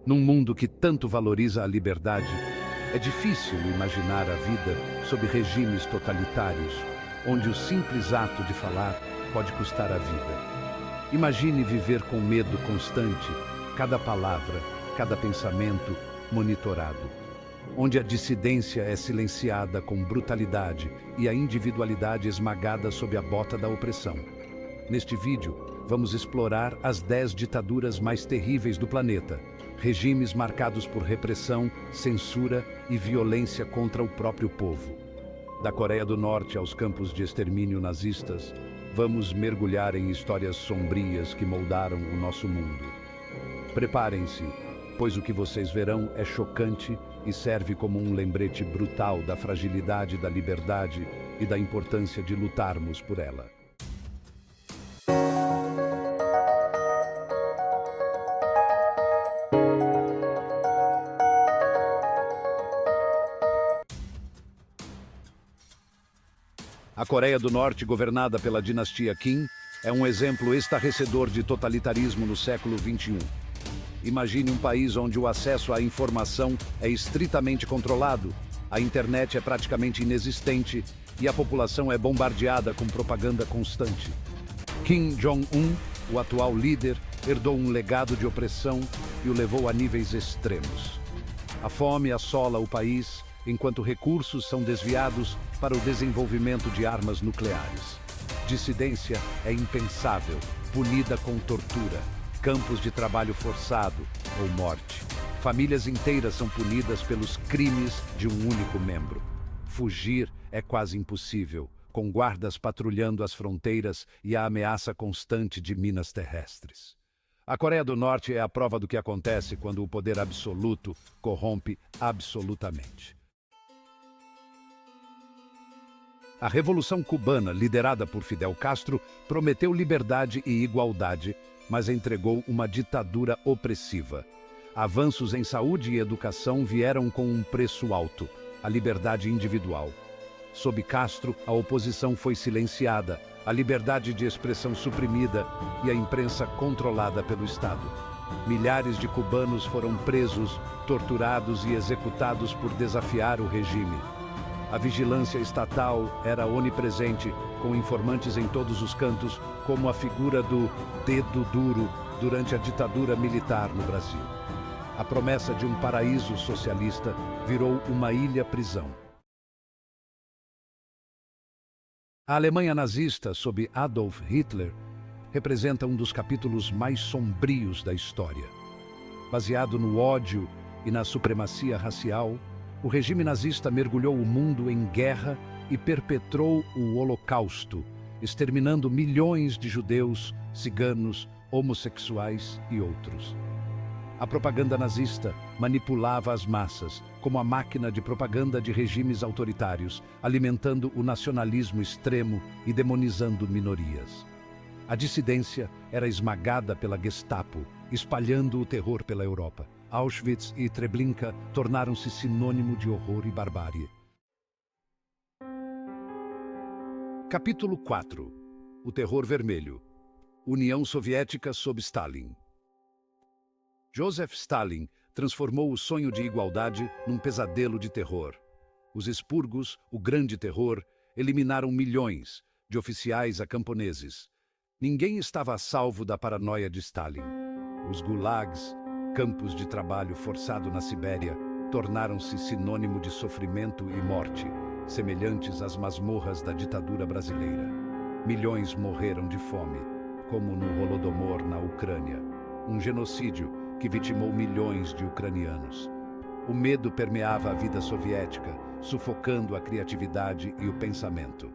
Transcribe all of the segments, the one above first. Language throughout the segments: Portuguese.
Num mundo que tanto valoriza a liberdade, é difícil imaginar a vida sob regimes totalitários, onde o simples ato de falar pode custar a vida. Imagine viver com medo constante, cada palavra, cada pensamento monitorado, onde a dissidência é silenciada com brutalidade e a individualidade esmagada sob a bota da opressão. Neste vídeo, vamos explorar as 10 ditaduras mais terríveis do planeta, regimes marcados por repressão, censura e violência contra o próprio povo. Da Coreia do Norte aos campos de extermínio nazistas, vamos mergulhar em histórias sombrias que moldaram o nosso mundo. Preparem-se, pois o que vocês verão é chocante e serve como um lembrete brutal da fragilidade da liberdade e da importância de lutarmos por ela. A Coreia do Norte, governada pela dinastia Kim, é um exemplo estarrecedor de totalitarismo no século XXI. Imagine um país onde o acesso à informação é estritamente controlado, a internet é praticamente inexistente e a população é bombardeada com propaganda constante. Kim Jong-un, o atual líder, herdou um legado de opressão e o levou a níveis extremos. A fome assola o país, enquanto recursos são desviados para o desenvolvimento de armas nucleares. Dissidência é impensável, punida com tortura, campos de trabalho forçado ou morte. Famílias inteiras são punidas pelos crimes de um único membro. Fugir é quase impossível, com guardas patrulhando as fronteiras e a ameaça constante de minas terrestres. A Coreia do Norte é a prova do que acontece quando o poder absoluto corrompe absolutamente. A Revolução Cubana, liderada por Fidel Castro, prometeu liberdade e igualdade, mas entregou uma ditadura opressiva. Avanços em saúde e educação vieram com um preço alto, a liberdade individual. Sob Castro, a oposição foi silenciada, a liberdade de expressão suprimida e a imprensa controlada pelo Estado. Milhares de cubanos foram presos, torturados e executados por desafiar o regime. A vigilância estatal era onipresente, com informantes em todos os cantos, como a figura do dedo duro durante a ditadura militar no Brasil. A promessa de um paraíso socialista virou uma ilha-prisão. A Alemanha nazista, sob Adolf Hitler, representa um dos capítulos mais sombrios da história. Baseado no ódio e na supremacia racial, o regime nazista mergulhou o mundo em guerra e perpetrou o Holocausto, exterminando milhões de judeus, ciganos, homossexuais e outros. A propaganda nazista manipulava as massas, como a máquina de propaganda de regimes autoritários, alimentando o nacionalismo extremo e demonizando minorias. A dissidência era esmagada pela Gestapo, espalhando o terror pela Europa. Auschwitz e Treblinka tornaram-se sinônimo de horror e barbárie. Capítulo 4. O Terror Vermelho. União Soviética sob Stalin. Joseph Stalin transformou o sonho de igualdade num pesadelo de terror. Os expurgos, o grande terror, eliminaram milhões, de oficiais a camponeses. Ninguém estava a salvo da paranoia de Stalin. Os gulags, campos de trabalho forçado na Sibéria, tornaram-se sinônimo de sofrimento e morte, semelhantes às masmorras da ditadura brasileira. Milhões morreram de fome, como no Holodomor na Ucrânia, um genocídio que vitimou milhões de ucranianos. O medo permeava a vida soviética, sufocando a criatividade e o pensamento.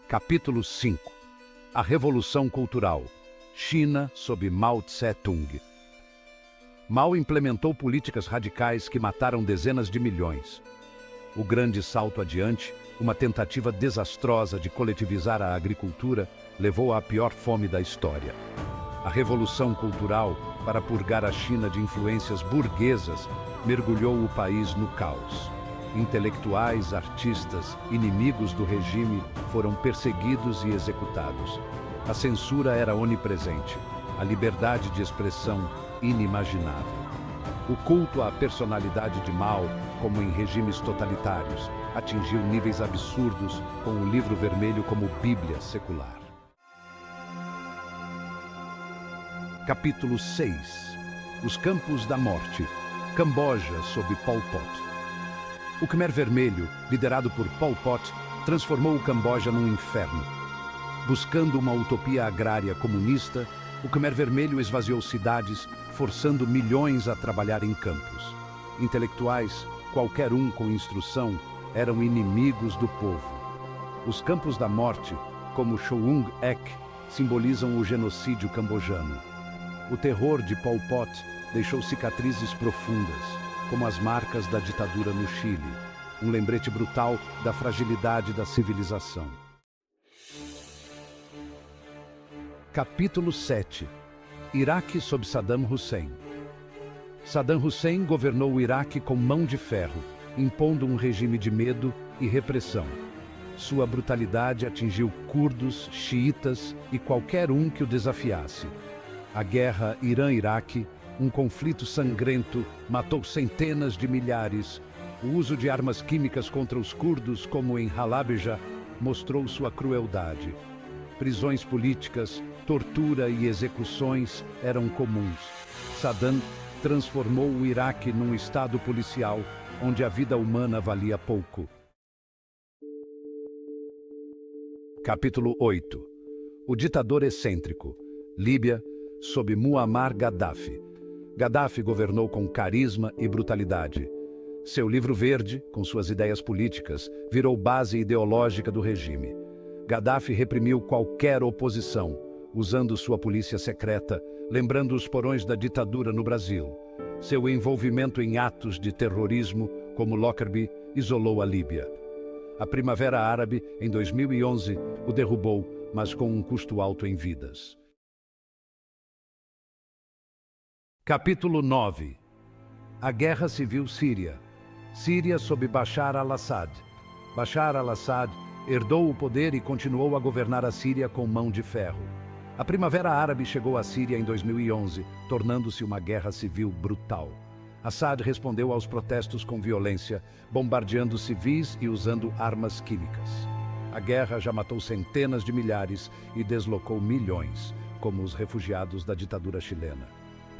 Capítulo 5. A Revolução Cultural. China sob Mao Tse-tung. Mao implementou políticas radicais que mataram dezenas de milhões. O grande salto adiante, uma tentativa desastrosa de coletivizar a agricultura, levou à pior fome da história. A Revolução Cultural, para purgar a China de influências burguesas, mergulhou o país no caos. Intelectuais, artistas, inimigos do regime foram perseguidos e executados. A censura era onipresente. A a liberdade de expressão inimaginável. O culto à personalidade de Mao, como em regimes totalitários, atingiu níveis absurdos com o Livro Vermelho como Bíblia secular. Capítulo 6. Os Campos da Morte. Camboja sob Pol Pot. O Khmer Vermelho, liderado por Pol Pot, transformou o Camboja num inferno. Buscando uma utopia agrária comunista, o Khmer Vermelho esvaziou cidades, forçando milhões a trabalhar em campos. Intelectuais, qualquer um com instrução, eram inimigos do povo. Os Campos da Morte, como Choeung Ek, simbolizam o genocídio cambojano. O terror de Pol Pot deixou cicatrizes profundas, como as marcas da ditadura no Chile, um lembrete brutal da fragilidade da civilização. Capítulo 7. Iraque sob Saddam Hussein. Saddam Hussein governou o Iraque com mão de ferro, impondo um regime de medo e repressão. Sua brutalidade atingiu curdos, xiitas e qualquer um que o desafiasse. A guerra Irã-Iraque, um conflito sangrento, matou centenas de milhares. O uso de armas químicas contra os curdos, como em Halabja, mostrou sua crueldade. Prisões políticas, tortura e execuções eram comuns. Saddam transformou o Iraque num estado policial, onde a vida humana valia pouco. Capítulo 8. O ditador excêntrico. Líbia, sob Muammar Gaddafi. Gaddafi governou com carisma e brutalidade. Seu livro verde, com suas ideias políticas, virou base ideológica do regime. Gaddafi reprimiu qualquer oposição, usando sua polícia secreta, lembrando os porões da ditadura no Brasil. Seu envolvimento em atos de terrorismo, como Lockerbie, isolou a Líbia. A Primavera Árabe, em 2011, o derrubou, mas com um custo alto em vidas. Capítulo 9. A Guerra Civil Síria. Síria sob Bashar al-Assad. Bashar al-Assad herdou o poder e continuou a governar a Síria com mão de ferro. A Primavera Árabe chegou à Síria em 2011, tornando-se uma guerra civil brutal. Assad respondeu aos protestos com violência, bombardeando civis e usando armas químicas. A guerra já matou centenas de milhares e deslocou milhões, como os refugiados da ditadura chilena.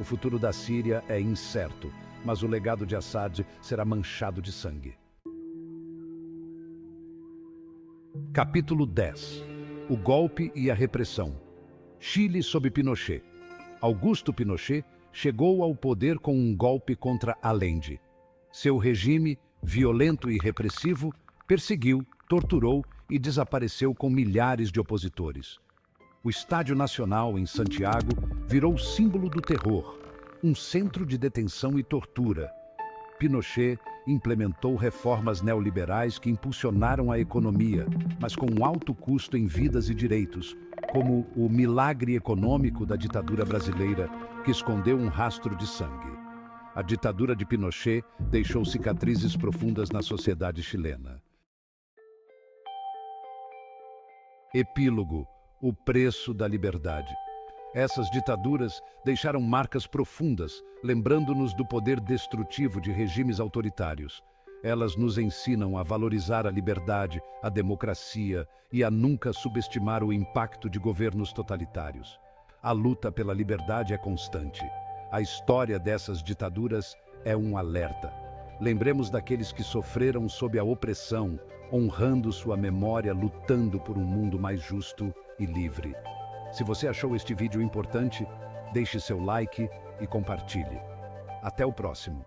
O futuro da Síria é incerto, mas o legado de Assad será manchado de sangue. Capítulo 10. O golpe e a repressão. Chile sob Pinochet. Augusto Pinochet chegou ao poder com um golpe contra Allende. Seu regime, violento e repressivo, perseguiu, torturou e desapareceu com milhares de opositores. O Estádio Nacional, em Santiago, virou símbolo do terror, um centro de detenção e tortura. Pinochet implementou reformas neoliberais que impulsionaram a economia, mas com um alto custo em vidas e direitos, como o milagre econômico da ditadura brasileira, que escondeu um rastro de sangue. A ditadura de Pinochet deixou cicatrizes profundas na sociedade chilena. Epílogo: o preço da liberdade. Essas ditaduras deixaram marcas profundas, lembrando-nos do poder destrutivo de regimes autoritários. Elas nos ensinam a valorizar a liberdade, a democracia e a nunca subestimar o impacto de governos totalitários. A luta pela liberdade é constante. A história dessas ditaduras é um alerta. Lembremos daqueles que sofreram sob a opressão, honrando sua memória, lutando por um mundo mais justo e livre. Se você achou este vídeo importante, deixe seu like e compartilhe. Até o próximo.